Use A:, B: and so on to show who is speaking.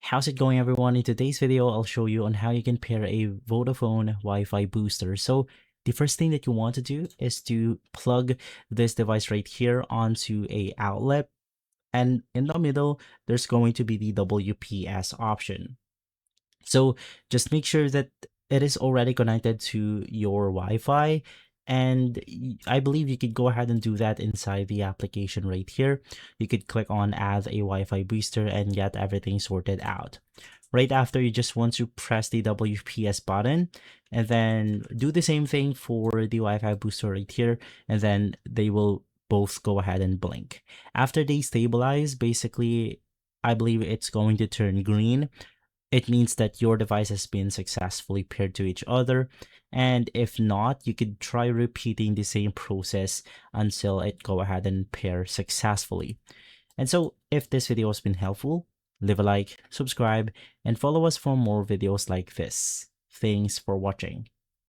A: How's it going, everyone? In today's video, I'll show you on how you can pair a Vodafone Wi-Fi booster. So the first thing that you want to do is to plug this device right here onto a outlet, and in the middle, there's going to be the WPS option. So just make sure that it is already connected to your Wi-Fi. And I believe you could go ahead and do that inside the application right here. You could click on add a Wi-Fi booster and get everything sorted out. Right after, you just want to press the WPS button and then do the same thing for the Wi-Fi booster right here. And then they will both go ahead and blink. After they stabilize, basically, I believe it's going to turn green. It means that your device has been successfully paired to each other. And if not, you could try repeating the same process until it go ahead and pair successfully. And so if this video has been helpful, leave a like, subscribe, and follow us for more videos like this. Thanks for watching.